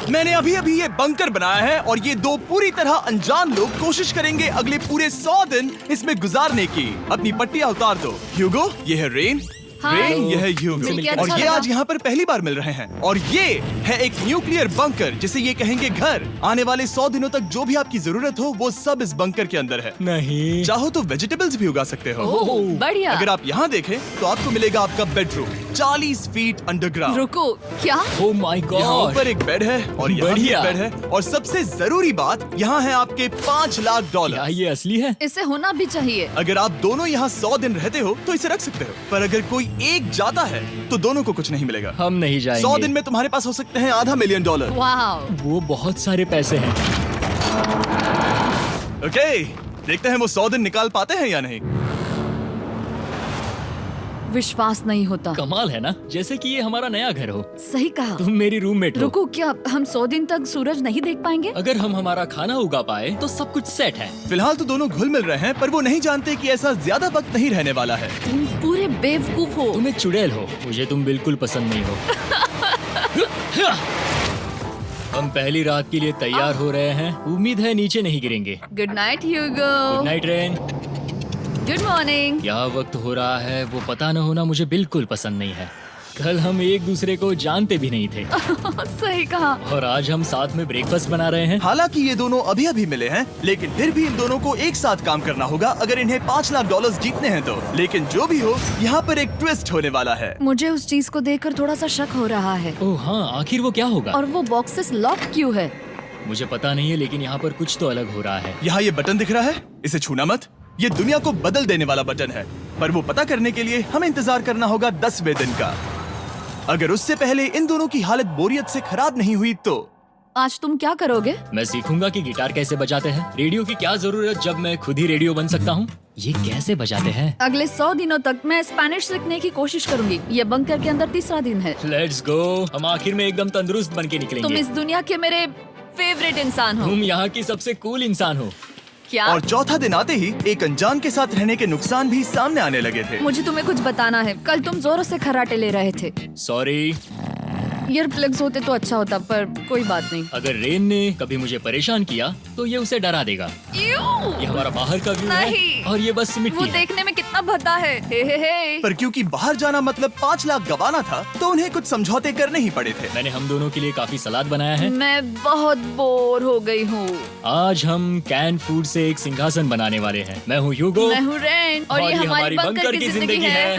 मैंने अभी अभी ये बंकर बनाया है और ये दो पूरी तरह अनजान लोग कोशिश करेंगे अगले पूरे 100 दिन इसमें गुजारने की। अपनी पट्टियां उतार दो। ह्यूगो, ये है रेन। रेन, ये है ह्यूगो। मिलके और अच्छा ये लगा। आज यहाँ पर पहली बार मिल रहे हैं। और ये है एक न्यूक्लियर बंकर जिसे ये कहेंगे घर। आने वाले 100 दिनों तक जो भी आपकी जरूरत हो वो सब इस बंकर के अंदर है। नहीं। चाहो तो वेजिटेबल्स भी उगा सकते हो। ओह, बढ़िया। अगर आप यहाँ देखें तो आपको मिलेगा आपका बेडरूम 40 फीट अंडरग्राउंड। रुको, क्या? ओह माय यहाँ गॉड। ऊपर एक बेड है और यहाँ भी बढ़िया। एक बेड है और सबसे जरूरी बात यहाँ है आपके $5 लाख। क्या ये असली है? इसे होना भी चाहिए। अगर आप दोनों यहाँ 100 दिन रहते हो तो इसे रख सकते हो, पर अगर कोई एक जाता है तो दोनों को कुछ नहीं मिलेगा। हम नहीं जाएंगे। 100 दिन में तुम्हारे पास हो सकते हैं $500 मिलियन। वाह, वो बहुत सारे पैसे हैं। ओके, देखते हैं वो 100 दिन निकाल पाते हैं या नहीं। विश्वास नहीं होता। कमाल है ना, जैसे कि ये हमारा नया घर हो। सही कहा। तुम मेरी रूममेट हो। रुको, क्या हम 100 दिन तक सूरज नहीं देख पाएंगे? अगर हम हमारा खाना उगा पाए तो सब कुछ सेट है। फिलहाल तो दोनों घुल मिल रहे हैं, पर वो नहीं जानते कि ऐसा ज्यादा वक्त नहीं रहने वाला है। तुम पूरे बेवकूफ हो। तुम एक चुड़ैल हो, मुझे तुम बिल्कुल पसंद नहीं हो। हम पहली रात के लिए तैयार हो रहे हैं। उम्मीद है नीचे नहीं गिरेंगे। Good night Hugo. Good night Ren. Good morning. क्या वक्त हो रहा है वो पता न होना मुझे बिल्कुल पसंद नहीं है। कल हम एक दूसरे को जानते भी नहीं थे सही कहा। और आज हम साथ में ब्रेकफास्ट बना रहे हैं। हालांकि ये दोनों अभी अभी मिले हैं, लेकिन फिर भी इन दोनों को एक साथ काम करना होगा अगर इन्हें $5 लाख जीतने हैं तो। लेकिन जो भी हो, यहाँ पर एक ट्विस्ट होने वाला है। मुझे उस चीज को देखकर थोड़ा सा शक हो रहा है। ओह हाँ, आखिर वो क्या होगा? और वो बॉक्सेस लॉक क्यों है? मुझे पता नहीं है, लेकिन यहाँ पर कुछ तो अलग हो रहा है। यहाँ ये बटन दिख रहा है, इसे छूना मत। ये दुनिया को बदल देने वाला बटन है, पर वो पता करने के लिए हमें इंतजार करना होगा 10वें दिन का। अगर उससे पहले इन दोनों की हालत बोरियत से खराब नहीं हुई तो आज तुम क्या करोगे? मैं सीखूंगा कि गिटार कैसे बजाते हैं। रेडियो की क्या जरूरत जब मैं खुद ही रेडियो बन सकता हूँ। ये कैसे बजाते हैं? अगले 100 दिनों तक मैं स्पेनिश सीखने की कोशिश करूंगी। ये बंकर के अंदर तीसरा दिन है। Let's go. हम आखिर में एकदम तंदुरुस्त बन के तुम निकलेंगे। इस दुनिया के मेरे फेवरेट इंसान हो। तुम यहाँ की सबसे कूल इंसान हो। क्या? और चौथा दिन आते ही एक अनजान के साथ रहने के नुकसान भी सामने आने लगे थे। मुझे तुम्हें कुछ बताना है। कल तुम जोरों से खर्राटे ले रहे थे। सॉरी। ईयर प्लग्स होते तो अच्छा होता, पर कोई बात नहीं। अगर रेन ने कभी मुझे परेशान किया तो ये उसे डरा देगा। ये हमारा बाहर का व्यू है नहीं। और ये बस वो मिट्टी है। देखने में कितना भद्दा है। हे। पर क्योंकि बाहर जाना मतलब 5 लाख गवाना था, तो उन्हें कुछ समझौते करने ही पड़े थे। मैंने हम दोनों के लिए काफी सलाद बनाया है। मैं बहुत बोर हो गई हूँ। आज हम कैन फूड से एक सिंहासन बनाने वाले हैं। मैं हूँ ह्यूगो मैं हूँ रेन और ये हमारी बंकर की जिंदगी है।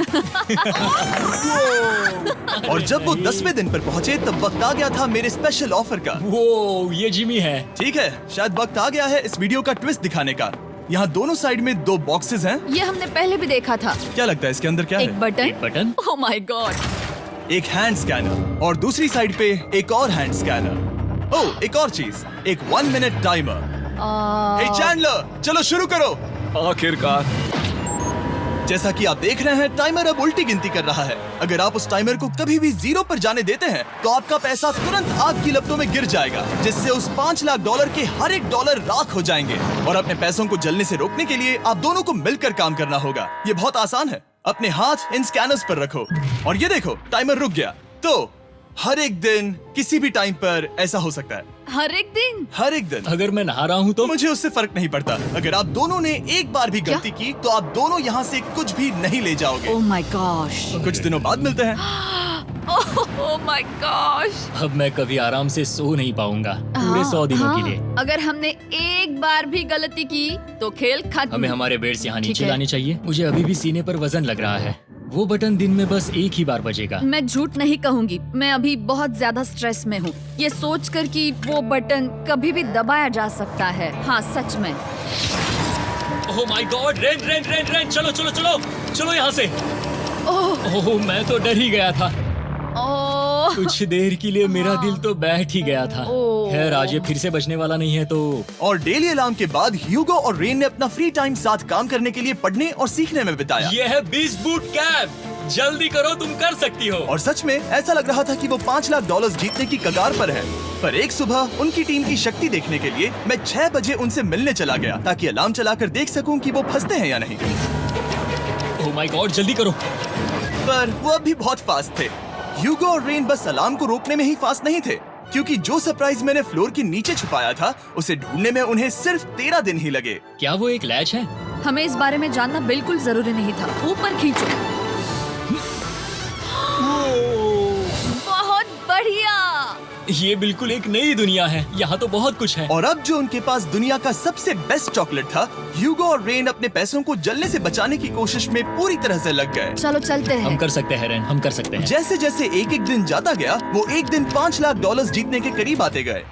और जब वो 10वें दिन पर पहुंचे तब वक्त आ गया था मेरे स्पेशल ऑफर का। वो ये जिमी है। ठीक है, शायद वक्त आ गया है इस वीडियो का ट्विस्ट दिखाने का। यहाँ दोनों साइड में 2 बॉक्सेस हैं। ये हमने पहले भी देखा था। क्या लगता है इसके अंदर क्या एक है? Button. Button. Oh my God. एक हैंड स्कैनर और दूसरी साइड पे एक और हैंड स्कैनर। ओह, एक और चीज, एक 1 मिनट टाइमर। हे चैंडलर, चलो शुरू करो। आखिरकार। जैसा कि आप देख रहे हैं, टाइमर अब उल्टी गिनती कर रहा है। अगर आप उस टाइमर को कभी भी 0 पर जाने देते हैं तो आपका पैसा तुरंत आग की लपटों में गिर जाएगा, जिससे उस $5 लाख के हर एक डॉलर राख हो जाएंगे। और अपने पैसों को जलने से रोकने के लिए आप दोनों को मिलकर काम करना होगा। ये बहुत आसान है। अपने हाथ इन स्कैनर्स पर रखो और ये देखो, टाइमर रुक गया। तो हर एक दिन किसी भी टाइम पर ऐसा हो सकता है। हर एक दिन? हर एक दिन। अगर मैं नहा रहा हूँ तो मुझे उससे फर्क नहीं पड़ता। अगर आप दोनों ने एक बार भी गलती की तो आप दोनों यहाँ से कुछ भी नहीं ले जाओगे। Oh my gosh. कुछ दिनों बाद मिलते हैं। Oh my gosh. अब मैं कभी आराम से सो नहीं पाऊंगा पूरे 100 दिनों के लिए। अगर हमने एक बार भी गलती की तो खेल खत्म। हमें हमारे बेड्स यहाँ ठीक नीचे है। लाने चाहिए। मुझे अभी भी सीने पर वजन लग रहा है। वो बटन दिन में बस एक ही बार बजेगा। मैं झूठ नहीं कहूंगी, मैं अभी बहुत ज्यादा स्ट्रेस में हूँ, ये सोचकर कि वो बटन कभी भी दबाया जा सकता है। हाँ सच में। ओह my God, rain rain rain rain, चलो चलो चलो चलो यहाँ से। ओह मैं तो डर ही गया था। ओह कुछ देर के लिए मेरा दिल तो बैठ ही गया था। ओह। खैर आज ये फिर से बचने वाला नहीं है तो। और डेली अलार्म के बाद ह्यूगो और रेन ने अपना फ्री टाइम साथ काम करने के लिए पढ़ने और सीखने में बिताया। ये है 20 बूट कैम्प। जल्दी करो, तुम कर सकती हो। और सच में ऐसा लग रहा था कि वो $5 लाख जीतने की कगार पर है। पर एक सुबह उनकी टीम की शक्ति देखने के लिए मैं 6 बजे उनसे मिलने चला गया, ताकि अलार्म चलाकर देख सकूं कि वो फंसते हैं या नहीं। ओह माय गॉड, जल्दी करो। पर वो अब भी बहुत फास्ट थे। ह्यूगो और रेन बस अलार्म को रोकने में ही फास्ट नहीं थे, क्योंकि जो सरप्राइज मैंने फ्लोर के नीचे छुपाया था उसे ढूंढने में उन्हें सिर्फ 13 दिन ही लगे। क्या वो एक लैच है? हमें इस बारे में जानना बिल्कुल जरूरी नहीं था। ऊपर खींचो। बहुत बढ़िया। ये बिल्कुल एक नई दुनिया है। यहाँ तो बहुत कुछ है। और अब जो उनके पास दुनिया का सबसे बेस्ट चॉकलेट था, ह्यूगो और रेन अपने पैसों को जलने से बचाने की कोशिश में पूरी तरह से लग गए। चलो चलते हम हैं। कर सकते हैं रेन, हम कर सकते हैं। जैसे जैसे एक एक दिन जाता गया, वो एक दिन $5 लाख जीतने के करीब आते गए।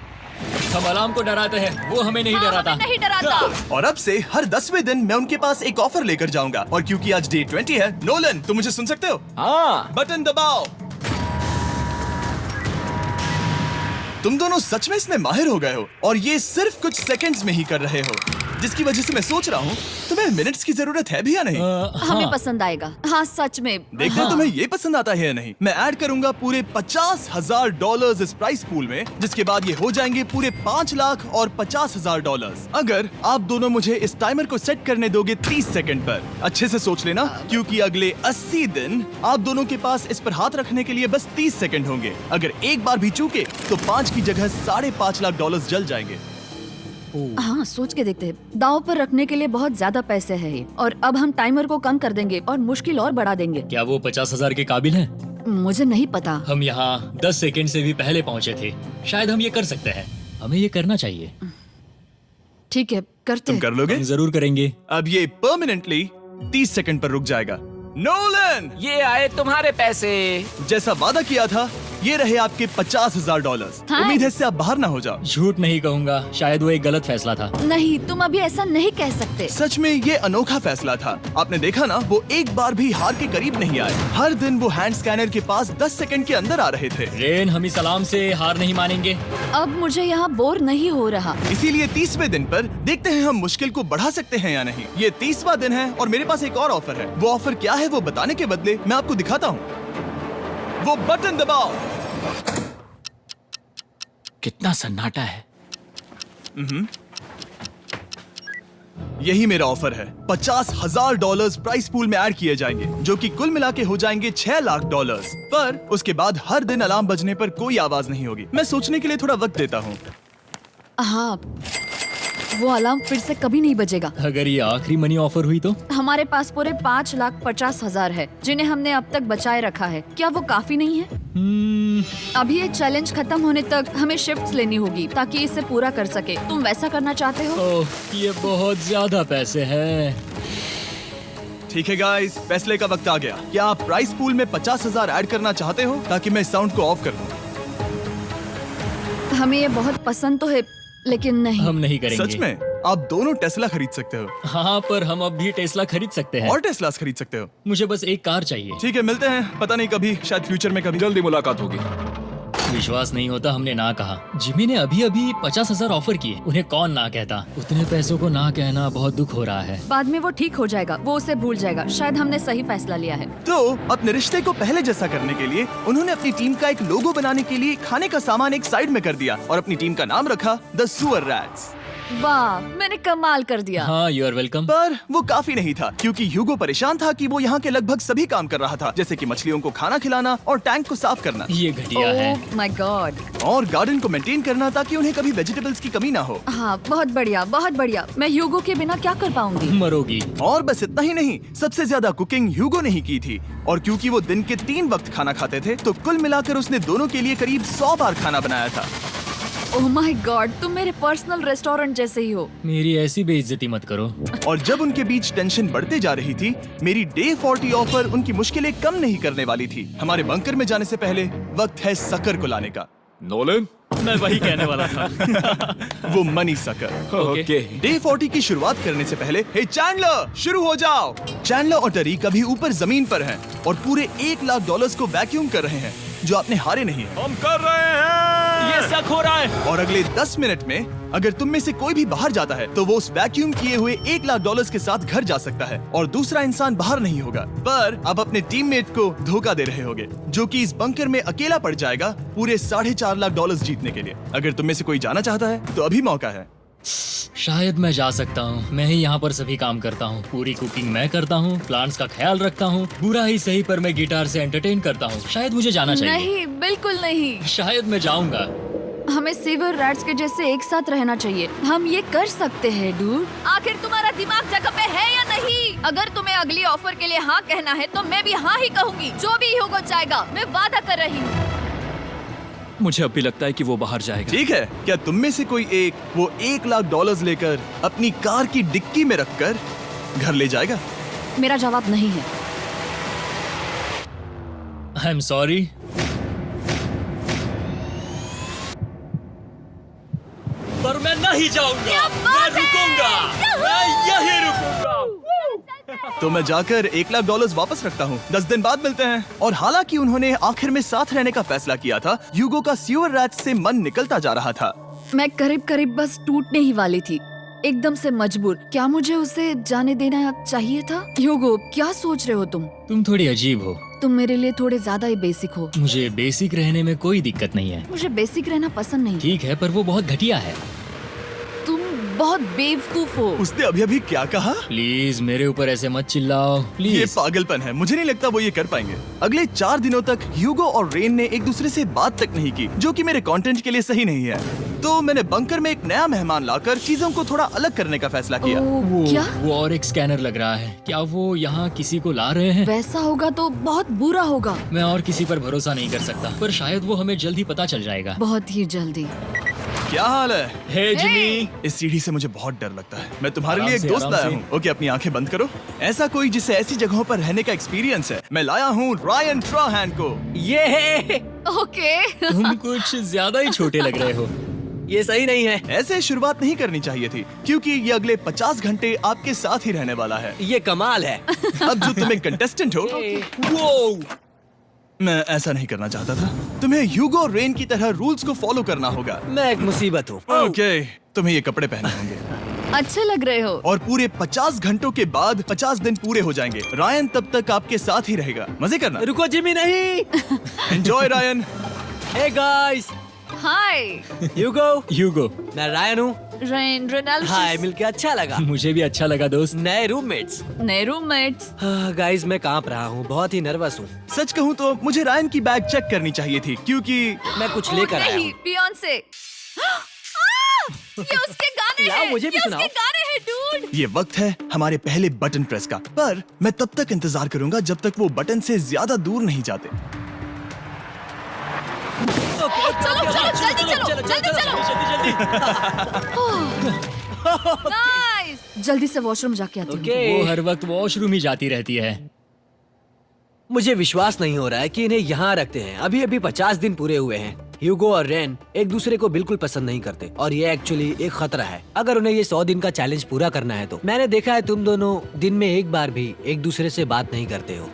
हम अलार्म को डराते हैं, वो हमें नहीं हाँ, डराता। हमें नहीं डराता। और अब से हर 10वें दिन मैं उनके पास एक ऑफर लेकर जाऊंगा। और क्योंकि आज डे 20 है, नोलन तुम मुझे सुन सकते हो? हाँ। बटन दबाओ। तुम दोनों सच में इसमें माहिर हो गए हो और ये सिर्फ कुछ सेकंड्स में ही कर रहे हो, जिसकी वजह से मैं सोच रहा हूँ तुम्हें मिनट्स की जरूरत है भी या नहीं। हमें हाँ। पसंद आएगा। हाँ सच में। देखते हैं तुम्हें ये पसंद आता है या नहीं। मैं ऐड करूंगा पूरे $50,000 इस प्राइस पूल में, जिसके बाद ये हो जाएंगे पूरे $5 लाख और $50,000 अगर आप दोनों मुझे इस टाइमर को सेट करने दोगे 30 सेकंड पर। अच्छे से सोच लेना, क्योंकि अगले 80 दिन आप दोनों के पास इस पर हाथ रखने के लिए बस 30 सेकंड होंगे। अगर एक बार भी चूके तो 5 की जगह $5.5 लाख जल जाएंगे। हाँ सोच के देखते हैं। दांव पर रखने के लिए बहुत ज्यादा पैसे हैं ये। और अब हम टाइमर को कम कर देंगे और मुश्किल और बढ़ा देंगे। क्या वो 50,000 के काबिल हैं? मुझे नहीं पता। हम यहाँ 10 सेकंड से भी पहले पहुँचे थे। शायद हम ये कर सकते हैं। हमें ये करना चाहिए। ठीक है करते तुम हैं। कर लोगे? हम जरूर करेंगे। अब ये परमानेंटली 30 सेकंड पर रुक जाएगा। नोलन, ये आए तुम्हारे पैसे। जैसा वादा किया था, ये रहे आपके $50,000। हाँ। उम्मीद है इससे आप बाहर ना हो जाओ। झूठ नहीं कहूँगा, शायद वो एक गलत फैसला था। नहीं तुम अभी ऐसा नहीं कह सकते। सच में ये अनोखा फैसला था। आपने देखा ना, वो एक बार भी हार के करीब नहीं आए। हर दिन वो हैंड स्कैनर के पास 10 सेकंड के अंदर आ रहे थे। रेन, हम इस अलार्म से हार नहीं मानेंगे। अब मुझे यहाँ बोर नहीं हो रहा। इसीलिए 30वें दिन पर देखते हैं हम मुश्किल को बढ़ा सकते हैं या नहीं। ये 30वां दिन है और मेरे पास एक और ऑफर है। वो ऑफर क्या है वो बताने के बदले मैं आपको दिखाता हूँ। वो बटन दबाओ। कितना सन्नाटा है। यही मेरा ऑफर है। $50,000 प्राइस पूल में ऐड किए जाएंगे, जो कि कुल मिला के हो जाएंगे $6 लाख। पर उसके बाद हर दिन अलार्म बजने पर कोई आवाज नहीं होगी। मैं सोचने के लिए थोड़ा वक्त देता हूँ। हाँ वो अलार्म फिर से कभी नहीं बजेगा। अगर ये आखिरी मनी ऑफर हुई तो? हमारे पास पूरे $5,50,000 है, जिन्हें हमने अब तक बचाए रखा है। क्या वो काफी नहीं है? अभी ये चैलेंज खत्म होने तक हमें शिफ्ट्स लेनी होगी ताकि इसे पूरा कर सके। तुम वैसा करना चाहते हो? ओह, ये बहुत ज्यादा पैसे हैं। ठीक है गाइस, फैसले का वक्त आ गया। क्या आप प्राइस पूल में 50,000 ऐड करना चाहते हो ताकि मैं साउंड को ऑफ कर दूं? हमें ये बहुत पसंद तो है, लेकिन नहीं। हम नहीं करेंगे। सच में? आप दोनों टेस्ला खरीद सकते हो हाँ, पर हम अब भी टेस्ला खरीद सकते हैं। और टेस्लास खरीद सकते हो। मुझे बस एक कार चाहिए। ठीक है, मिलते हैं। पता नहीं कभी, शायद फ्यूचर में कभी। जल्दी मुलाकात होगी। विश्वास नहीं होता हमने ना कहा। जिमी ने अभी अभी 50,000 ऑफर किए। उन्हें कौन ना कहता। उतने पैसों को ना कहना बहुत दुख हो रहा है। बाद में वो ठीक हो जाएगा, वो उसे भूल जाएगा। शायद हमने सही फैसला लिया है। तो अपने रिश्ते को पहले जैसा करने के लिए उन्होंने अपनी टीम का एक लोगो बनाने के लिए खाने का सामान एक साइड में कर दिया और अपनी टीम का नाम रखा द सुअर रैट्स। वाह, मैंने कमाल कर दिया। हाँ, यू आर वेलकम। पर वो काफी नहीं था, क्योंकि ह्यूगो परेशान था कि वो यहाँ के लगभग सभी काम कर रहा था, जैसे कि मछलियों को खाना खिलाना और टैंक को साफ करना ये घटिया है। ओह माय गॉड। और गार्डन को मेंटेन करना ताकि उन्हें कभी वेजिटेबल्स की कमी ना हो। हाँ बहुत बढ़िया, बहुत बढ़िया। मैं ह्यूगो के बिना क्या कर पाऊंगी? मरोगी। और बस इतना ही नहीं, सबसे ज्यादा कुकिंग ह्यूगो ने ही की थी। और क्योंकि वो दिन के 3 वक्त खाना खाते थे, तो कुल मिलाकर उसने दोनों के लिए करीब 100 बार खाना बनाया था। ओह माय गॉड, तुम मेरे पर्सनल रेस्टोरेंट जैसे ही हो। मेरी ऐसी बेइज्जती मत करो। और जब उनके बीच टेंशन बढ़ते जा रही थी, मेरी डे 40 ऑफर उनकी मुश्किलें कम नहीं करने वाली थी। हमारे बंकर में जाने से पहले वक्त है सकर को लाने का। नोलन। मैं वही कहने वाला था। वो मनी सकर। ओके। डे 40 की शुरुआत करने से पहले, हे चैंडलर, शुरू हो जाओ। चैंडलर और टरी कभी ऊपर जमीन पर हैं और पूरे $1 लाख को वैक्यूम कर रहे हैं, जो आपने हारे नहीं है। हम कर रहे हैं। ये शक हो रहा है। और अगले 10 मिनट में अगर तुम में से कोई भी बाहर जाता है, तो वो उस वैक्यूम किए हुए $1 लाख के साथ घर जा सकता है और दूसरा इंसान बाहर नहीं होगा। पर आप अपने टीममेट को धोखा दे रहे होगे, जो कि इस बंकर में अकेला पड़ जाएगा पूरे $4.5 लाख जीतने के लिए। अगर तुम में से कोई जाना चाहता है, तो अभी मौका है। शायद मैं जा सकता हूँ। मैं ही यहाँ पर सभी काम करता हूँ। पूरी कुकिंग मैं करता हूँ, प्लांट्स का ख्याल रखता हूँ। बुरा ही सही, पर मैं गिटार से एंटरटेन करता हूँ। शायद मुझे जाना चाहिए। नहीं, बिल्कुल नहीं। शायद मैं जाऊंगा। हमें सीवर रैट्स के जैसे एक साथ रहना चाहिए। हम ये कर सकते हैं डूड। आखिर तुम्हारा दिमाग जगह पे है या नहीं? अगर तुम्हें अगली ऑफर के लिए हाँ कहना है तो मैं भी हाँ ही कहूँगी। जो भी होगा जाएगा, मैं वादा कर रही हूँ। मुझे अब भी लगता है कि वो बाहर जाएगा। ठीक है, क्या तुम में से कोई एक वो $1,00,000 लेकर अपनी कार की डिक्की में रखकर घर ले जाएगा? मेरा जवाब नहीं है। I am sorry. पर मैं नहीं जाऊंगा, मैं रुकूंगा, मैं यही रुकूंगा। तो मैं जाकर $1,00,000 वापस रखता हूँ। 10 दिन बाद मिलते हैं। और हालांकि उन्होंने आखिर में साथ रहने का फैसला किया था, ह्यूगो का सीवर रैट्स से मन निकलता जा रहा था। मैं करीब करीब बस टूटने ही वाली थी, एकदम से मजबूर। क्या मुझे उसे जाने देना चाहिए था? ह्यूगो, क्या सोच रहे हो तुम? तुम थोड़ी अजीब हो। तुम मेरे लिए थोड़े ज्यादा ही बेसिक हो। मुझे बेसिक रहने में कोई दिक्कत नहीं है। मुझे बेसिक रहना पसंद नहीं। ठीक है, पर वो बहुत घटिया है। तुम बहुत बेवकूफ हो। उसने अभी अभी क्या कहा? प्लीज मेरे ऊपर ऐसे मत चिल्लाओ, ये प्लीज। पागलपन है। मुझे नहीं लगता वो ये कर पाएंगे। अगले 4 दिनों तक ह्यूगो और रेन ने एक दूसरे से बात तक नहीं की, जो कि मेरे कंटेंट के लिए सही नहीं है। तो मैंने बंकर में एक नया मेहमान लाकर चीजों को थोड़ा अलग करने का फैसला किया। ओ, क्या? वो और एक स्कैनर लग रहा है। क्या वो यहाँ किसी को ला रहे हैं? वैसा होगा तो बहुत बुरा होगा। मैं और किसी पर भरोसा नहीं कर सकता, पर शायद वो हमें जल्द ही पता चल जाएगा। बहुत ही जल्दी। क्या हाल है? हे जिमी। इस सीढ़ी से मुझे बहुत डर लगता है। मैं तुम्हारे आराम लिए एक से, दोस्त आराम लाया से। हूँ। ओके, अपनी आंखें बंद करो। ऐसा कोई जिसे ऐसी जगहों पर रहने का एक्सपीरियंस है। मैं लाया हूँ रायन ट्राहैन को। ओके। तुम कुछ ज्यादा ही छोटे लग रहे हो। ये सही नहीं है। ऐसे शुरुआत नहीं करनी चाहिए थी, क्योंकि ये अगले 50 घंटे आपके साथ ही रहने वाला है। ये कमाल है। अब जो तुम एक कंटेस्टेंट हो, वो मैं ऐसा नहीं करना चाहता था। तुम्हें ह्यूगो और रेन की तरह रूल्स को फॉलो करना होगा। मैं एक मुसीबत हूँ। ओके, तुम्हें ये कपड़े पहनने होंगे। अच्छे लग रहे हो। और पूरे 50 घंटों के बाद 50 दिन पूरे हो जाएंगे। रायन तब तक आपके साथ ही रहेगा। मजे करना। रुको जिमी, नहीं। Enjoy Ryan. हे गाइस, हाय ह्यूगो, मैं रायन हूँ। Rain, Reynold. हाय, मिलके अच्छा लगा। मुझे भी अच्छा लगा दोस्त। नए रूममेट्स। नए रूममेट्स। गाइस, मैं कांप रहा हूँ, बहुत ही नर्वस हूँ। सच कहूँ तो मुझे रायन की बैग चेक करनी चाहिए थी, क्योंकि मैं कुछ लेकर आया नहीं, हूँ। बियॉन्से। ये उसके गाने लाओ, हैं। मुझे भी ये सुनाओ। उसके गाने हैं डूड। ये वक्त है हमारे पहले बटन प्रेस का। पर मैं तब तक इंतजार करूंगा जब तक वो बटन से ज्यादा दूर नहीं जाते। चलो चलो, जल्दी चलो। नाइस। जल्दी से वॉशरूम जाके आती हूँ। ओके। वो हर वक्त वॉशरूम ही जाती रहती है। मुझे विश्वास नहीं हो रहा है कि इन्हें यहाँ रखते हैं। अभी अभी 50 दिन पूरे हुए हैं। ह्यूगो और रेन एक दूसरे को बिल्कुल पसंद नहीं करते और ये एक्चुअली एक खतरा है। अगर उन्हें ये 100 दिन का चैलेंज पूरा करना है तो। मैंने देखा है तुम दोनों दिन में एक बार भी एक दूसरे से बात नहीं करते हो।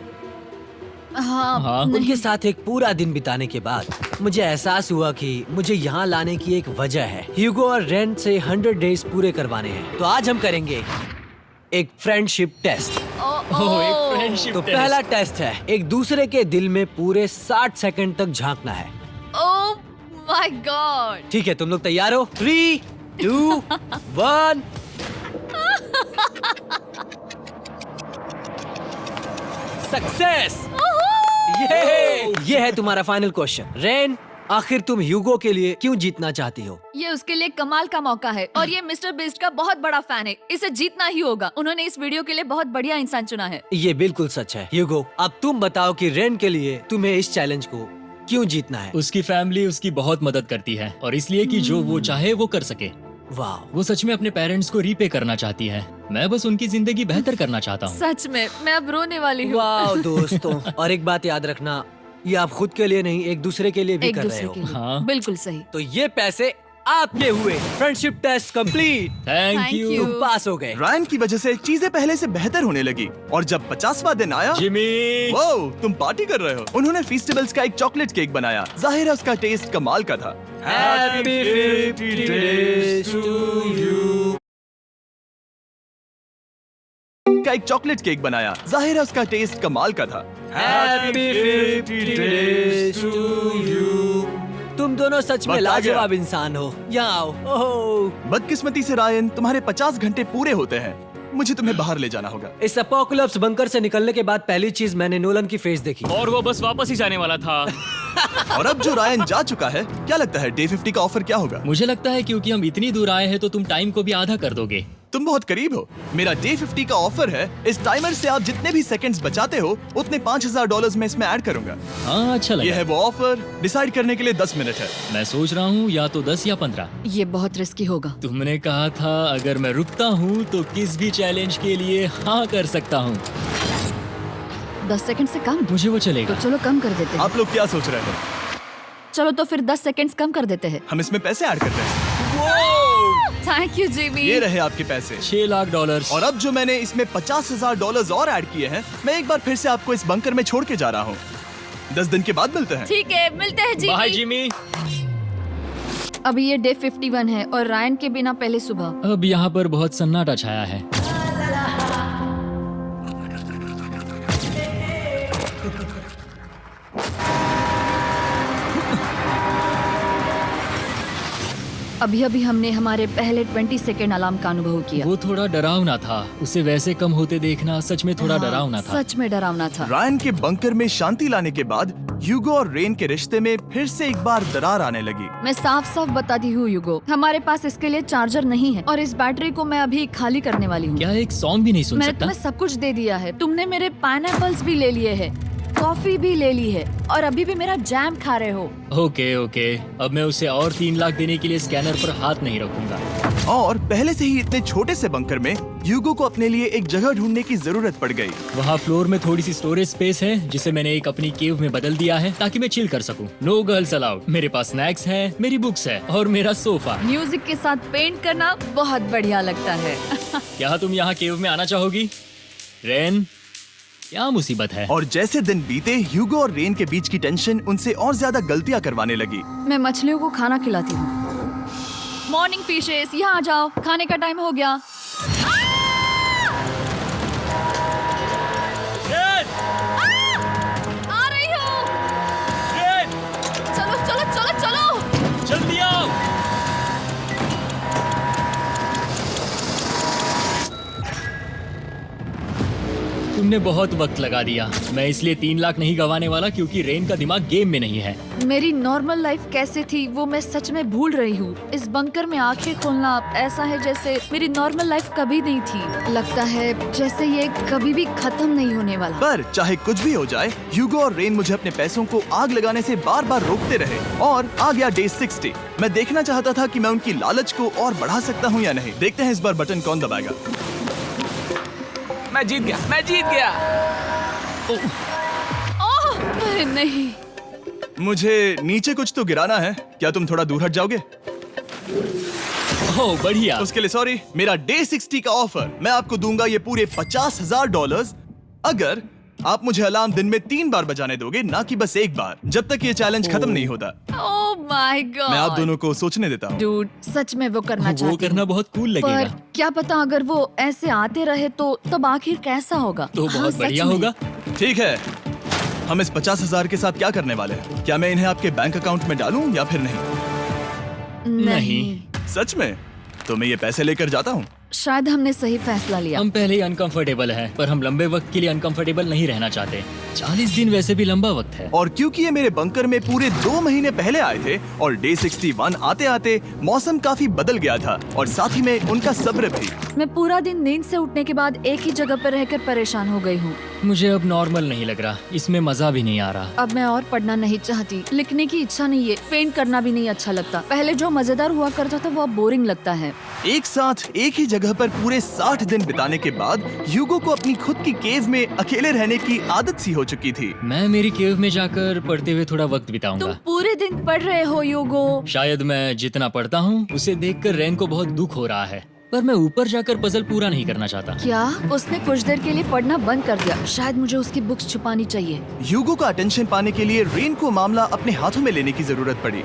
हाँ। उनके साथ एक पूरा दिन बिताने के बाद मुझे एहसास हुआ कि मुझे यहाँ लाने की एक वजह है। ह्यूगो और रेन से 100 डेज पूरे करवाने हैं। तो आज हम करेंगे एक फ्रेंडशिप टेस्ट। ओह, एक फ्रेंडशिप तो पहला टेस्ट है, एक दूसरे के दिल में पूरे 60 सेकंड तक झांकना है। ओह माय गॉड। ठीक है, तुम लोग तैयार हो? 3, 2, 1। सक्सेस। ये है तुम्हारा फाइनल क्वेश्चन। रेन, आखिर तुम ह्यूगो के लिए क्यों जीतना चाहती हो? ये उसके लिए कमाल का मौका है और ये मिस्टर बीस्ट का बहुत बड़ा फैन है। इसे जीतना ही होगा। उन्होंने इस वीडियो के लिए बहुत बढ़िया इंसान चुना है। ये बिल्कुल सच है। ह्यूगो, अब तुम बताओ कि रेन के लिए तुम्हें इस चैलेंज को क्यों जीतना है? उसकी फैमिली उसकी बहुत मदद करती है और इसलिए कि जो वो चाहे वो कर सके। वाह, वो सच में अपने पेरेंट्स को रीपे करना चाहती है। मैं बस उनकी जिंदगी बेहतर करना चाहता हूँ। सच में मैं अब रोने वाली हूँ। वाह दोस्तों। और एक बात याद रखना, ये आप खुद के लिए नहीं, एक दूसरे के लिए भी एक कर रहे दूसरे हो। के लिए। हाँ। बिल्कुल सही। तो ये पैसे आपके हुए। Friendship test complete. Thank Thank you you। तुम पास हो गए। रायन की वजह से चीजें पहले से बेहतर होने लगी। और जब 50वां दिन आया, जिमी। वो तुम पार्टी कर रहे हो। उन्होंने फेस्टिवल्स का एक चॉकलेट केक बनाया। जाहिर है उसका टेस्ट कमाल का था। Happy 50 days to you। का एक चॉकलेट केक बनाया। जाहिर है उसका टेस्ट कमाल का था। Happy 50 days to you। तुम दोनों सच में वक्त आ गया। लाजवाब इंसान हो। यहाँ आओ। ओह, बदकिस्मती से रायन, तुम्हारे 50 घंटे पूरे होते हैं। मुझे तुम्हें बाहर ले जाना होगा। इस अपोकलिप्स बंकर से निकलने के बाद पहली चीज मैंने नोलन की फेस देखी। और वो बस वापस ही जाने वाला था। और अब जो रायन जा चुका है, क्या लगता है डे 50 का ऑफर क्या होगा? मुझे लगता है क्योंकि हम इतनी दूर आए हैं तो तुम टाइम को भी आधा कर दोगे। तुम बहुत करीब हो। मेरा डे 50 का ऑफर है, इस टाइमर से आप जितने भी सेकंड्स बचाते हो उतने $5000 में इसमें ऐड करूंगा। हाँ अच्छा ये लगा। है वो ऑफर, डिसाइड करने के लिए 10 मिनट है। मैं सोच रहा हूँ या तो 10 या 15। ये बहुत रिस्की होगा। तुमने कहा था अगर मैं रुकता हूँ तो किस भी चैलेंज के लिए हाँ कर सकता हूँ। 10 सेकंड से कम? मुझे वो तो चलेगा। चलो कम कर देते हैं। आप लोग क्या सोच रहे हो? चलो तो फिर 10 सेकंड्स कम कर देते हैं। हम इसमें पैसे ऐड करते हैं। Thank you Jimmy. ये रहे आपके पैसे। $6 लाख। और अब जो मैंने इसमें $50,000 और ऐड किए हैं, मैं एक बार फिर से आपको इस बंकर में छोड़ के जा रहा हूँ। 10 दिन के बाद मिलते हैं। ठीक है, मिलते हैं बाय जिमी। जिमी। अभी ये डे 51 है और रायन के बिना पहले सुबह। अब यहाँ पर बहुत सन्नाटा छाया है। अभी अभी हमने हमारे पहले 20 सेकेंड अलार्म का अनुभव किया। वो थोड़ा डरावना था। उसे वैसे कम होते देखना सच में थोड़ा हाँ, डरावना था। सच में डरावना था। रायन के बंकर में शांति लाने के बाद ह्यूगो और रेन के रिश्ते में फिर से एक बार दरार आने लगी। मैं साफ साफ बताती हूँ यूगो, हमारे पास इसके लिए चार्जर नहीं है और इस बैटरी को मैं अभी खाली करने वाली हूँ। क्या एक सॉन्ग भी नहीं सुन मैंने सकता? तुम्हें सब कुछ दे दिया है। तुमने मेरे पाइनएप्पल्स भी ले लिए हैं, कॉफी भी ले ली है और अभी भी मेरा जैम खा रहे हो। ओके ओके, अब मैं उसे और 3 लाख देने के लिए स्कैनर पर हाथ नहीं रखूंगा। और पहले से ही इतने छोटे से बंकर में ह्यूगो को अपने लिए एक जगह ढूंढने की जरूरत पड़ गई। वहाँ फ्लोर में थोड़ी सी स्टोरेज स्पेस है जिसे मैंने एक अपनी केव में बदल दिया है ताकि मैं चिल कर सकूं। No girls allowed. मेरे पास स्नैक्स है, मेरी बुक्स है और मेरा सोफा। म्यूजिक के साथ पेंट करना बहुत बढ़िया लगता है। क्या तुम यहाँ केव में आना चाहोगी? रेन, क्या मुसीबत है? और जैसे दिन बीते, ह्यूगो और रेन के बीच की टेंशन उनसे और ज्यादा गलतियां करवाने लगी। मैं मछलियों को खाना खिलाती हूँ। मॉर्निंग फिशेस, यहाँ आ जाओ, खाने का टाइम हो गया। रेन! आ रही हूँ। रेन! चलो चलो चलो चलो। जल्दी आओ! तुमने बहुत वक्त लगा दिया। मैं इसलिए 3 लाख नहीं गंवाने वाला क्योंकि रेन का दिमाग गेम में नहीं है। मेरी नॉर्मल लाइफ कैसे थी वो मैं सच में भूल रही हूँ। इस बंकर में आंखें खोलना ऐसा है जैसे मेरी नॉर्मल लाइफ कभी नहीं थी। लगता है जैसे ये कभी भी खत्म नहीं होने वाला। पर चाहे कुछ भी हो जाए, ह्यूगो और रेन मुझे अपने पैसों को आग लगाने से बार बार रोकते रहे। और आ गया डे 60। मैं देखना चाहता था कि मैं उनकी लालच को और बढ़ा सकता हूँ या नहीं। देखते हैं इस बार बटन कौन दबाएगा। मैं जीत गया, मैं जीत गया। ओह अरे नहीं। मुझे नीचे कुछ तो गिराना है। क्या तुम थोड़ा दूर हट जाओगे? ओह बढ़िया। उसके लिए सॉरी। मेरा डे 60 का ऑफर, मैं आपको दूंगा ये पूरे $50,000 अगर आप मुझे अलार्म दिन में 3 बार बजाने दोगे, ना कि बस एक बार, जब तक ये चैलेंज खत्म नहीं होता। ओह माय गॉड। मैं आप दोनों को सोचने देता हूँ। डूड, सच में वो करना वो चाहती करना हूँ। बहुत कूल पर लगेगा। क्या पता अगर वो ऐसे आते रहे तो तब आखिर कैसा होगा। तो हाँ, बहुत सच बढ़िया में। होगा। ठीक है, हम इस 50,000 के साथ क्या करने वाले हैं? क्या मैं इन्हें आपके बैंक अकाउंट में डालूं या फिर नहीं? नहीं। सच में? तो मैं ये पैसे लेकर जाता हूँ। शायद हमने सही फैसला लिया। हम पहले ही अनकंफर्टेबल हैं, पर हम लंबे वक्त के लिए अनकंफर्टेबल नहीं रहना चाहते। 40 दिन वैसे भी लंबा वक्त है। और क्योंकि ये मेरे बंकर में पूरे 2 महीने पहले आए थे और डे 61 आते आते मौसम काफी बदल गया था और साथ ही में उनका सब्र भी। मैं पूरा दिन नींद से उठने के बाद एक ही जगह पर रहकर परेशान हो गई हूँ। मुझे अब नॉर्मल नहीं लग रहा, इसमें मजा भी नहीं आ रहा। अब मैं और पढ़ना नहीं चाहती, लिखने की इच्छा नहीं है, पेंट करना भी नहीं अच्छा लगता। पहले जो मजेदार हुआ करता था वो अब बोरिंग लगता है। एक साथ एक ही जगह पर पूरे 60 दिन बिताने के बाद ह्यूगो को अपनी खुद की केव में अकेले रहने की आदत सी हो चुकी थी। मैं मेरी केव में जाकर पढ़ते हुए थोड़ा वक्त तुम बिताऊंगा। पूरे दिन पढ़ रहे हो यूगो। शायद मैं जितना पढ़ता हूँ उसे देखकर रेन को बहुत दुख हो रहा है, पर मैं ऊपर जाकर पजल पूरा नहीं करना चाहता। क्या उसने कुछ देर के लिए पढ़ना बंद कर दिया? शायद मुझे उसकी बुक्स छुपानी चाहिए। ह्यूगो का अटेंशन पाने के लिए रेन को मामला अपने हाथों में लेने की जरूरत पड़ी।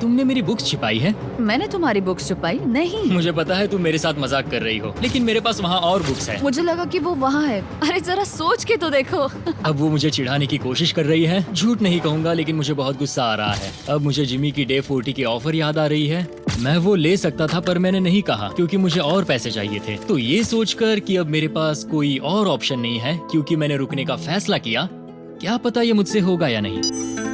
तुमने मेरी बुक्स छिपाई है? मैंने तुम्हारी बुक्स छुपाई नहीं। मुझे पता है तुम मेरे साथ मजाक कर रही हो, लेकिन मेरे पास वहाँ और बुक्स है। मुझे लगा कि वो वहाँ है। अरे जरा सोच के तो देखो। अब वो मुझे चिढ़ाने की कोशिश कर रही है। झूठ नहीं कहूंगा, लेकिन मुझे बहुत गुस्सा आ रहा है। अब मुझे जिमी की डे 40 की ऑफर याद आ रही है। मैं वो ले सकता था पर मैंने नहीं कहा क्योंकि मुझे और पैसे चाहिए थे। तो ये सोचकर कि अब मेरे पास कोई और ऑप्शन नहीं है क्योंकि मैंने रुकने का फैसला किया, क्या पता ये मुझसे होगा या नहीं।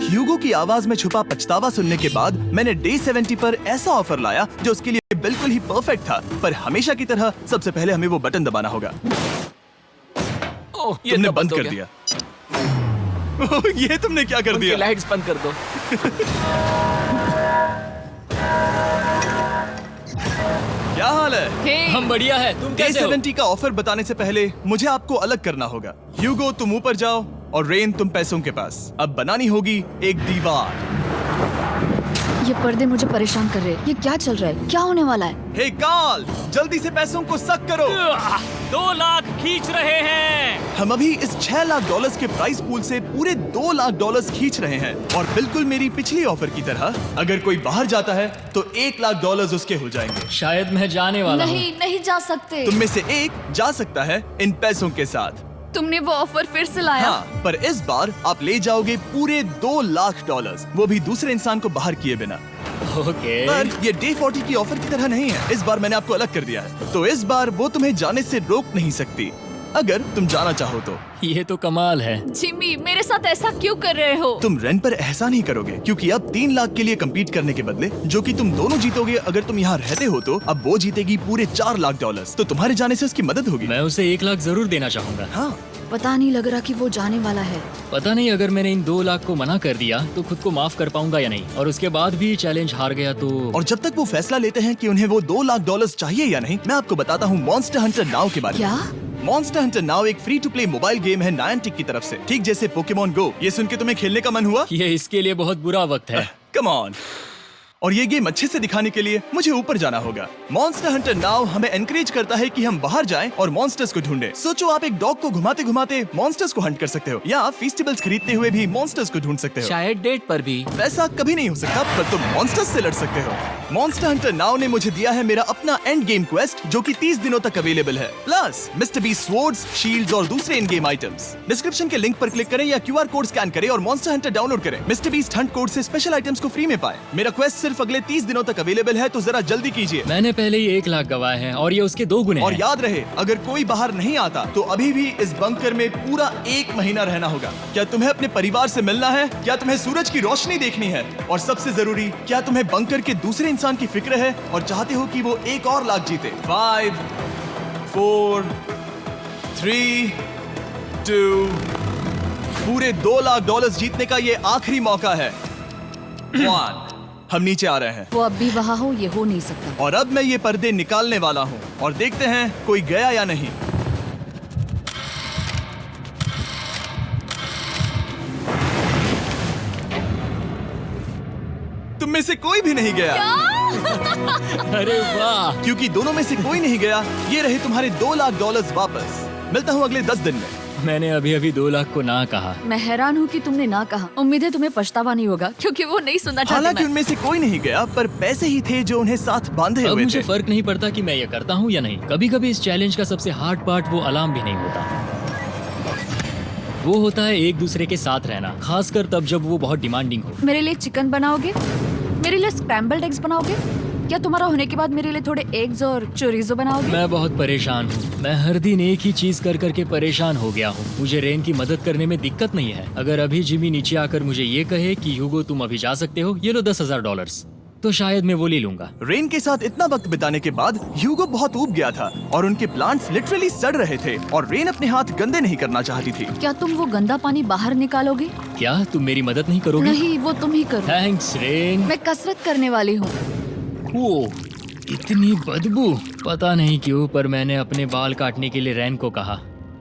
ह्यूगो की आवाज में छुपा पछतावा सुनने के बाद मैंने डे 70 पर ऐसा ऑफर लाया जो उसके लिए बिल्कुल ही परफेक्ट था। पर हमेशा की तरह सबसे पहले हमें वो बटन दबाना होगा। ओह, ये तुमने तो बंद हो कर गया। दिया। ओह, ये तुमने क्या कर उनकी दिया? लाइट्स बंद कर दो। क्या हाल है? हे, हम बढ़िया है, तुम डे कैसे हो? 70 का ऑफर बताने से पहले मुझे आपको अलग करना होगा। ह्यूगो तुम ऊपर जाओ और रेन तुम पैसों के पास। अब बनानी होगी एक दीवार। ये पर्दे मुझे परेशान कर रहे हैं। ये क्या चल रहा है? क्या होने वाला है? हे कार्ल, जल्दी से पैसों को सक करो। 2 लाख खींच रहे हैं। हम अभी इस $6 लाख के प्राइस पूल से पूरे $2 लाख खींच रहे हैं और बिल्कुल मेरी पिछली ऑफर की तरह अगर कोई बाहर जाता है तो $1 लाख उसके हो जाएंगे। शायद मैं जाने वाला हूँ। नहीं, नहीं जा सकते। तुम में से एक जा सकता है इन पैसों के साथ। तुमने वो ऑफर फिर से लाया? हाँ, पर इस बार आप ले जाओगे पूरे $2 लाख, वो भी दूसरे इंसान को बाहर किए बिना। ओके। पर ये डे 40 की ऑफर की तरह नहीं है। इस बार मैंने आपको अलग कर दिया है, तो इस बार वो तुम्हें जाने से रोक नहीं सकती अगर तुम जाना चाहो तो। ये तो कमाल है। जिमी, मेरे साथ ऐसा क्यों कर रहे हो? तुम रेन पर एहसान नहीं करोगे क्योंकि अब 3 लाख के लिए कम्पीट करने के बदले जो कि तुम दोनों जीतोगे अगर तुम यहाँ रहते हो, तो अब वो जीतेगी पूरे $4 लाख। तो तुम्हारे जाने से उसकी मदद होगी। मैं उसे 1 लाख जरूर देना चाहूंगा। हाँ, पता नहीं लग रहा कि वो जाने वाला है। पता नहीं अगर मैंने इन 2 लाख को मना कर दिया तो खुद को माफ कर पाऊंगा या नहीं, और उसके बाद भी चैलेंज हार गया तो। और जब तक वो फैसला लेते हैं कि उन्हें वो $2 लाख चाहिए या नहीं, मैं आपको बताता हूँ मॉन्स्टर हंटर नाउ के बारे में। क्या? मॉन्स्टर हंटर नाउ एक free to play mobile game है नायंटिक की तरफ से, ठीक जैसे पोकेमॉन गो। ये सुन के तुम्हें खेलने का मन हुआ? ये इसके लिए बहुत बुरा वक्त है। Come on. और ये गेम अच्छे से दिखाने के लिए मुझे ऊपर जाना होगा। मॉन्स्टर हंटर नाउ हमें एनकरेज करता है कि हम बाहर जाएं और मॉन्स्टर्स को ढूंढें। सोचो, आप एक डॉग को घुमाते घुमाते मॉन्स्टर्स को हंट कर सकते हो, या आप फेस्टिवल्स खरीदते हुए भी मॉन्स्टर्स को ढूंढ सकते हो। शायद डेट पर भी। वैसा कभी नहीं हो सकता, पर तुम मॉन्स्टर्स से लड़ सकते हो। मॉन्स्टर हंटर नाउ ने मुझे दिया है मेरा अपना एंड गेम क्वेस्ट जो कि 30 दिनों तक अवेलेबल है, plus mister beast swords, shields और दूसरे इन गेम आइटम्स। डिस्क्रिप्शन के लिंक पर क्लिक करें या QR कोड स्कैन करें और मॉन्स्टर हंटर डाउनलोड करें। मिस्टर बीस्ट हंट कोड से स्पेशल आइटम्स को फ्री में पाएं। मेरा क्वेस्ट सिर्फ अगले 30 दिनों तक अवेलेबल है, तो जरा जल्दी कीजिए। मैंने पहले ही 1 लाख गवाए हैं और ये उसके 2 गुने और हैं। याद रहे, अगर कोई बाहर नहीं आता तो अभी भी इस बंकर में पूरा 1 महीना रहना होगा। क्या तुम्हें अपने परिवार से मिलना है? क्या तुम्हें सूरज की रोशनी देखनी है? और सबसे जरूरी, क्या तुम्हें बंकर के दूसरे इंसान की फिक्र है और चाहते हो कि वो $1 और लाख जीते? 5, 4, 3, 2, पूरे $2 लाख जीतने का ये आखिरी मौका है। 1, हम नीचे आ रहे हैं वो अब भी वहाँ हो, ये हो नहीं सकता। और अब मैं ये पर्दे निकालने वाला हूँ और देखते हैं कोई गया या नहीं। तुम में से कोई भी नहीं गया। अरे वाह। क्योंकि दोनों में से कोई नहीं गया, ये रहे तुम्हारे $2 लाख वापस। मिलता हूँ अगले 10 दिन में। मैंने अभी 2 लाख को ना कहा। मैं हैरान हूँ कि तुमने ना कहा। उम्मीद है तुम्हें पछतावा नहीं होगा, क्योंकि वो नहीं सुनना चाहते। हालांकि मैं। उनमें से कोई नहीं गया, पर पैसे ही थे जो उन्हें साथ बांधे अब हुए मुझे थे। फर्क नहीं पड़ता कि मैं ये करता हूँ या नहीं। कभी कभी इस चैलेंज का सबसे हार्ड पार्ट वो अलार्म भी नहीं होता, वो होता है एक दूसरे के साथ रहना, खासकर तब जब वो बहुत डिमांडिंग हो। मेरे लिए चिकन बनाओगे? मेरे लिए स्क्रैम्बल्ड एग्स बनाओगे? क्या तुम्हारा होने के बाद मेरे लिए थोड़े एग्स और चोरिजो बनाओगे? मैं बहुत परेशान हूँ। मैं हर दिन एक ही चीज कर करके परेशान हो गया हूँ। मुझे रेन की मदद करने में दिक्कत नहीं है। अगर अभी जिमी नीचे आकर मुझे ये कहे कि ह्यूगो तुम अभी जा सकते हो, ये लो $10,000, तो शायद मैं वो ले लूंगा। रेन के साथ इतना वक्त बिताने के बाद ह्यूगो बहुत ऊब गया था और उनके प्लांट्स लिटरली सड़ रहे थे और रेन अपने हाथ गंदे नहीं करना चाहती थी। क्या तुम वो गंदा पानी बाहर निकालोगे? क्या तुम मेरी मदद नहीं करोगी? नहीं, वो तुम ही करो। Thanks rain. मैं कसरत करने वाली हूँ। वो इतनी बदबू। पता नहीं क्यों, पर मैंने अपने बाल काटने के लिए रेन को कहा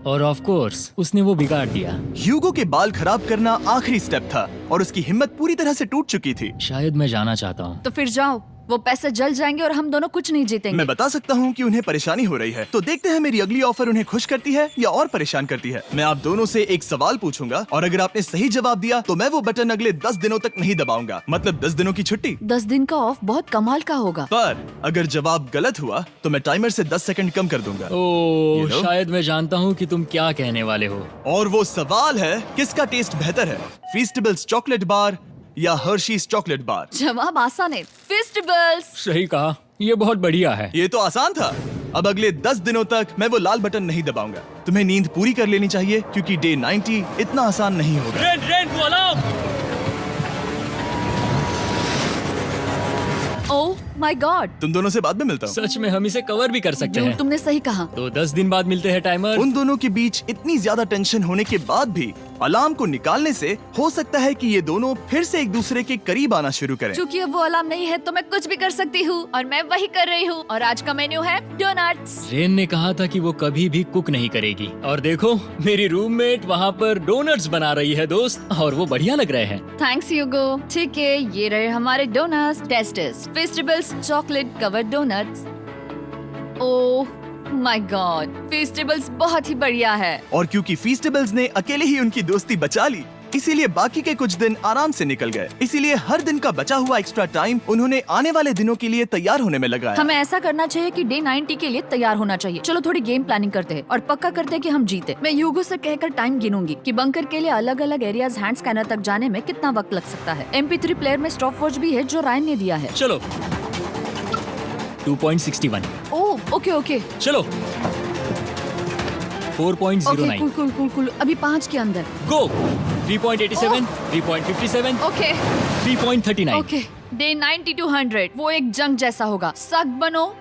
और ऑफ कोर्स उसने वो बिगाड़ दिया। ह्यूगो के बाल खराब करना आखिरी स्टेप था और उसकी हिम्मत पूरी तरह से टूट चुकी थी। शायद मैं जाना चाहता हूँ। तो फिर जाओ, वो पैसे जल जाएंगे और हम दोनों कुछ नहीं जीतेंगे। मैं बता सकता हूँ कि उन्हें परेशानी हो रही है, तो देखते हैं मेरी अगली ऑफर उन्हें खुश करती है या और परेशान करती है। मैं आप दोनों से एक सवाल पूछूंगा और अगर आपने सही जवाब दिया तो मैं वो बटन अगले 10 दिनों तक नहीं दबाऊंगा, मतलब 10 दिनों की छुट्टी। 10 दिन का ऑफ बहुत कमाल का होगा। पर अगर जवाब गलत हुआ तो मैं टाइमर से 10 सेकंड कम कर दूंगा। ओह, You know? शायद मैं जानता हूँ कि तुम क्या कहने वाले हो। और वो सवाल है, किसका टेस्ट बेहतर है, फेस्टिवल्स चॉकलेट बार या हर्शीज चॉकलेट बार? जवाब आसान है, फेस्टिवल्स। सही कहा, ये बहुत बढ़िया है। ये तो आसान था। अब अगले 10 दिनों तक मैं वो लाल बटन नहीं दबाऊंगा। तुम्हें नींद पूरी कर लेनी चाहिए क्योंकि डे 90 इतना आसान नहीं होगा। रेन रेन वो अलार्म। ओह माय गॉड, तुम दोनों से बाद में मिलता हूँ। सच में हम इसे कवर भी कर सकते हैं। तुमने सही कहा। तो 10 दिन बाद मिलते हैं टाइमर। उन दोनों के बीच इतनी ज्यादा टेंशन होने के बाद भी अलार्म को निकालने से हो सकता है कि ये दोनों फिर से एक दूसरे के करीब आना शुरू करें। क्योंकि अब वो अलार्म नहीं है तो मैं कुछ भी कर सकती हूँ और मैं वही कर रही हूँ। और आज का मेन्यू है डोनट्स। रेन ने कहा था कि वो कभी भी कुक नहीं करेगी और देखो मेरी रूममेट वहाँ पर डोनट्स बना रही है दोस्त, और वो बढ़िया लग रहे हैं। Thanks Hugo. ठीक है, ये रहे हमारे डोनट्स। टेस्टेस festivals chocolate covered donuts. Oh my God, festivals बहुत ही बढ़िया है। और क्योंकि फीस्टेबल्स ने अकेले ही उनकी दोस्ती बचा ली, इसीलिए बाकी के कुछ दिन आराम से निकल गए। इसीलिए हर दिन का बचा हुआ एक्स्ट्रा टाइम उन्होंने आने वाले दिनों के लिए तैयार होने में लगाया। हमें ऐसा करना चाहिए कि डे 90 के लिए तैयार होना चाहिए। चलो थोड़ी गेम प्लानिंग करते हैं और पक्का करते हैं कि हम जीते। मैं ह्यूगो से कहकर टाइम गिनूंगी कि बंकर के लिए अलग अलग एरियाज हैंड स्कैनर तक जाने में कितना वक्त लग सकता है। MP3 प्लेयर में स्टॉपवॉच भी है जो रायन ने दिया है। चलो 2.61। ओह ओके ओके चलो 4.09। Cool cool cool cool. अभी 5 के अंदर। गो 3.87, 3.57, ओके 3.39। ओके। डे 90 to 100 वो एक जंग जैसा होगा। सख्त बनो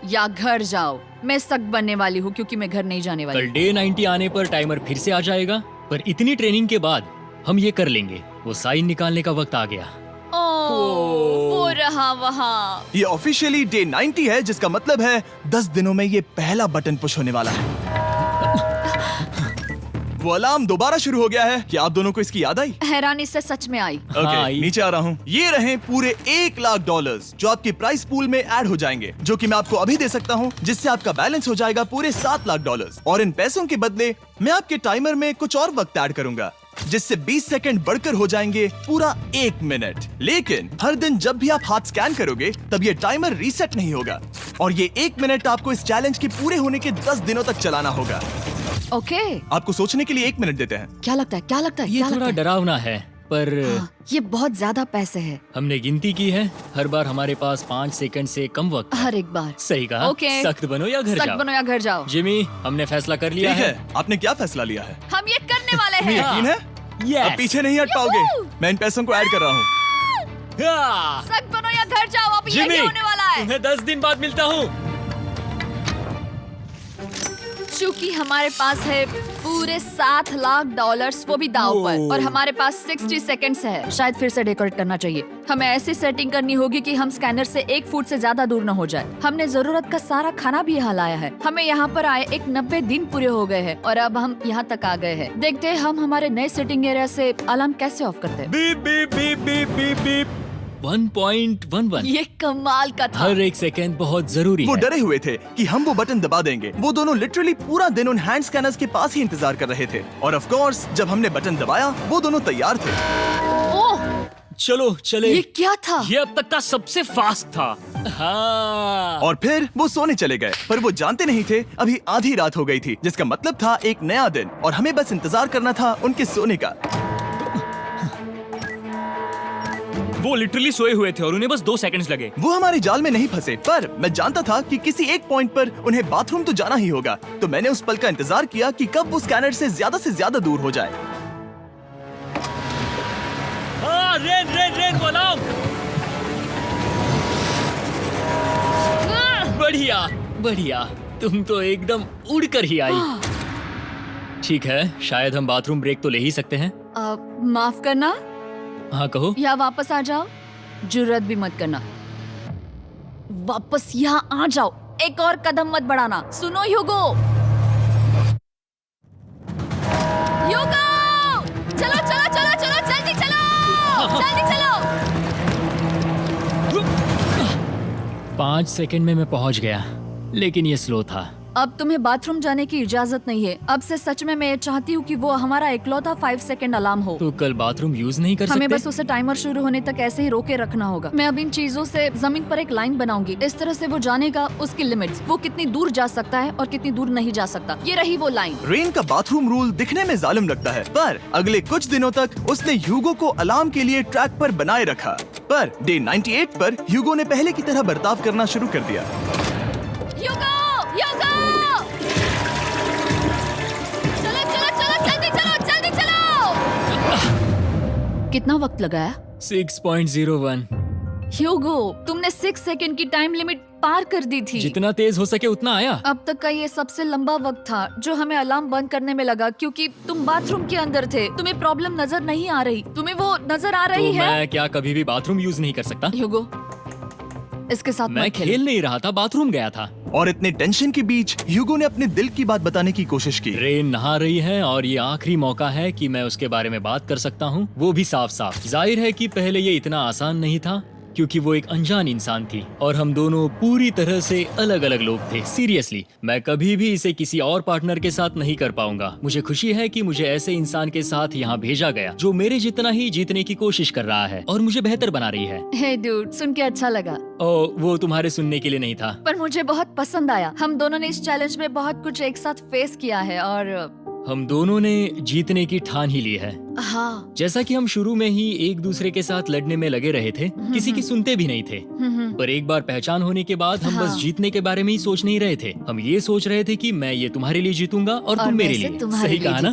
या घर जाओ। मैं सख्त बनने वाली हूँ क्योंकि मैं घर नहीं जाने वाली। कल डे 90 आने पर टाइमर फिर से आ जाएगा, पर इतनी ट्रेनिंग के बाद हम ये कर लेंगे। वो साइन निकालने का वक्त आ गया। वो रहा वहाँ। ये ऑफिशियली डे 90 है, जिसका मतलब है 10 दिनों में ये पहला बटन पुश होने वाला है। वो अलार्म दोबारा शुरू हो गया है। क्या आप दोनों को इसकी याद आई? हैरानी से सच में आई। ओके, नीचे आ रहा हूँ। ये रहे पूरे $1 लाख जो आपके प्राइस पूल में ऐड हो जाएंगे, जो कि मैं आपको अभी दे सकता हूँ, जिससे आपका बैलेंस हो जाएगा पूरे $7 लाख। और इन पैसों के बदले मैं आपके टाइमर में कुछ और वक्त ऐड करूंगा, जिससे 20 सेकंड बढ़कर हो जाएंगे पूरा 1 मिनट। लेकिन हर दिन जब भी आप हाथ स्कैन करोगे तब ये टाइमर रीसेट नहीं होगा, और ये 1 मिनट आपको इस चैलेंज के पूरे होने के 10 दिनों तक चलाना होगा। ओके। आपको सोचने के लिए 1 मिनट देते हैं। क्या लगता है, क्या लगता है, ये क्या थोड़ा लगता है? डरावना है, पर हाँ, ये बहुत ज्यादा पैसे है। हमने गिनती की है, हर बार हमारे पास 5 सेकंड से कम वक्त है। हर एक बार। सही कहा। ओके। सख्त बनो या घर सख्त जाओ। बनो या घर जाओ। जिमी, हमने फैसला कर लिया ठीक है। है, आपने क्या फैसला लिया है? हम ये करने वाले तुम्हें हैं। यकीन है? Yes. अब पीछे नहीं हट पाओगे। मैं इन पैसों को ऐड कर रहा हूँ। हाँ। सख्त बनो या घर जाओ। अब जिमी, यही होने वाला है। तुम्हें 10 दिन बाद मिलता हूँ। चूंकि हमारे पास है पूरे $7 लाख, वो भी दाव पर, और हमारे पास 60 सेकंड्स है। शायद फिर से डेकोरेट करना चाहिए। हमें ऐसी सेटिंग करनी होगी कि हम स्कैनर से 1 फुट से ज्यादा दूर न हो जाए। हमने जरूरत का सारा खाना भी यहाँ लाया है। हमें यहाँ पर आए 90 दिन पूरे हो गए हैं और अब हम यहाँ तक आ गए हैं। देखते हैं हम हमारे नए सेटिंग एरिया से अलार्म कैसे ऑफ करते हैं। Beep beep beep beep beep beep. 1.11। ये कमाल का था। हर एक सेकंड बहुत जरूरी वो है। डरे हुए थे कि हम वो बटन दबा देंगे। वो दोनों लिटरली पूरा दिन उन हैंड स्कैनर्स के पास ही इंतजार कर रहे थे, और ऑफ कोर्स जब हमने बटन दबाया वो दोनों तैयार थे। ओह, चलो चले। ये क्या था? ये अब तक का सबसे फास्ट था। हाँ। और फिर वो सोने चले गए, पर वो जानते नहीं थे अभी आधी रात हो गई थी, जिसका मतलब था एक नया दिन, और हमें बस इंतजार करना था उनके सोने का। वो लिटरली सोए हुए थे और उन्हें बस 2 सेकंड्स लगे। वो हमारे जाल में नहीं फंसे, पर मैं जानता था कि किसी एक पॉइंट पर उन्हें बाथरूम तो जाना ही होगा, तो मैंने उस पल का इंतजार किया कि कब वो स्कैनर से ज्यादा दूर हो जाए। हाँ, रेन रेन रेन वो अलार्म। बढ़िया बढ़िया, तुम तो एकदम उड़कर ही आई। ठीक है, शायद हम बाथरूम ब्रेक तो ले ही सकते हैं। माफ करना हाँ कहो। या वापस आ जाओ। जुर्रत भी मत करना। वापस यहाँ आ जाओ। एक और कदम मत बढ़ाना। सुनो ह्यूगो। ह्यूगो, चलो चलो चलो चलो, जल्दी चलो, जल्दी चलो। 5 सेकंड में मैं पहुंच गया, लेकिन ये स्लो था। अब तुम्हें बाथरूम जाने की इजाजत नहीं है। अब से सच में मैं चाहती हूँ कि वो हमारा इकलौता 5 सेकंड अलार्म हो। तो कल बाथरूम यूज नहीं कर हमें सकते? बस उसे टाइमर शुरू होने तक ऐसे ही रोके रखना होगा। मैं अब इन चीजों से जमीन पर एक लाइन बनाऊंगी। इस तरह से वो जानेगा उसकी लिमिट्स, वो कितनी दूर जा सकता है और कितनी दूर नहीं जा सकता। ये रही वो लाइन। रेन का बाथरूम रूल दिखने में जालिम लगता है, पर अगले कुछ दिनों तक उसने ह्यूगो को अलार्म के लिए ट्रैक पर बनाए रखा। पर डे 98 पर ह्यूगो ने पहले की तरह बर्ताव करना शुरू कर दिया। ह्यूगो, ह्यूगो! कितना वक्त लगाया? 6.01। ह्यूगो, तुमने 6 सेकंड की टाइम लिमिट पार कर दी थी। जितना तेज हो सके उतना आया। अब तक का ये सबसे लंबा वक्त था जो हमें अलार्म बंद करने में लगा, क्योंकि तुम बाथरूम के अंदर थे। तुम्हें प्रॉब्लम नजर नहीं आ रही। तुम्हें वो नजर आ रही तो है? मैं क्या कभी भी बाथरूम यूज नहीं कर सकता? ह्यूगो, इसके साथ मैं मत खेल। खेल नहीं रहा था, बाथरूम गया था। और इतने टेंशन के बीच ह्यूगो ने अपने दिल की बात बताने की कोशिश की। रेन नहा रही है और ये आखिरी मौका है कि मैं उसके बारे में बात कर सकता हूँ, वो भी साफ साफ। जाहिर है कि पहले ये इतना आसान नहीं था क्योंकि वो एक अनजान इंसान थी और हम दोनों पूरी तरह से अलग अलग लोग थे। सीरियसली, मैं कभी भी इसे किसी और पार्टनर के साथ नहीं कर पाऊंगा। मुझे खुशी है कि मुझे ऐसे इंसान के साथ यहाँ भेजा गया जो मेरे जितना ही जीतने की कोशिश कर रहा है और मुझे बेहतर बना रही है। हे डूड, सुन के अच्छा लगा। ओ, वो तुम्हारे सुनने के लिए नहीं था। पर मुझे बहुत पसंद आया। हम दोनों ने इस चैलेंज में बहुत कुछ एक साथ फेस किया है और हम दोनों ने जीतने की ठान ही ली है। हाँ। जैसा कि हम शुरू में ही एक दूसरे के साथ लड़ने में लगे रहे थे, किसी की सुनते भी नहीं थे। पर एक बार पहचान होने के बाद हम बस जीतने के बारे में ही सोच नहीं रहे थे। हम ये सोच रहे थे कि मैं ये तुम्हारे लिए जीतूंगा और तुम मेरे लिए। सही कहा ना?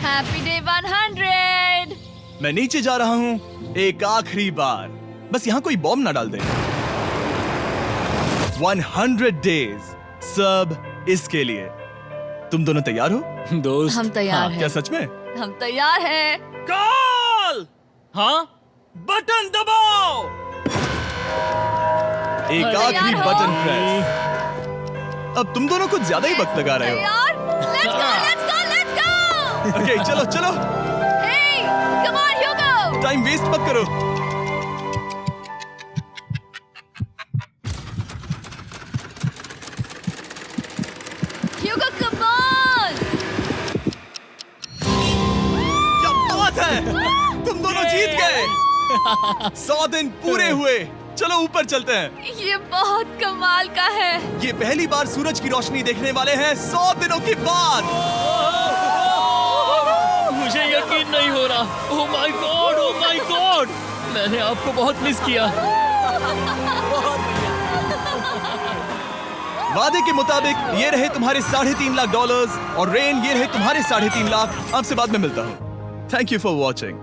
Happy day 100। मैं नीचे जा रहा हूँ एक आखिरी बार। बस यहाँ कोई बॉम्ब ना डाल दे। 100 डेज, सब इसके लिए। तुम दोनों तैयार हो? दोस्त, हम तैयार हैं। क्या सच में? हम तैयार हैं। कॉल! हाँ? बटन दबाओ! एक अरे आखिरी यार हो। Button press. अब तुम दोनों कुछ ज्यादा ही वक्त लगा रहे हो। तैयार? Let's go, let's go, let's go! Okay, चलो चलो, Hey, come on, Hugo! Time waste मत करो। Hugo, come on! क्या बात है, तुम दोनों जीत गए। 100 दिन पूरे हुए। चलो ऊपर चलते हैं। ये बहुत कमाल का है। ये पहली बार सूरज की रोशनी देखने वाले हैं 100 दिनों के बाद। मुझे यकीन नहीं हो रहा। ओह my God, oh my God, मैंने आपको बहुत मिस किया। वादे के मुताबिक ये रहे तुम्हारे $3.5 लाख और रेन ये रहे तुम्हारे 3.5 लाख। आपसे बाद में मिलता हूँ। Thank you for watching.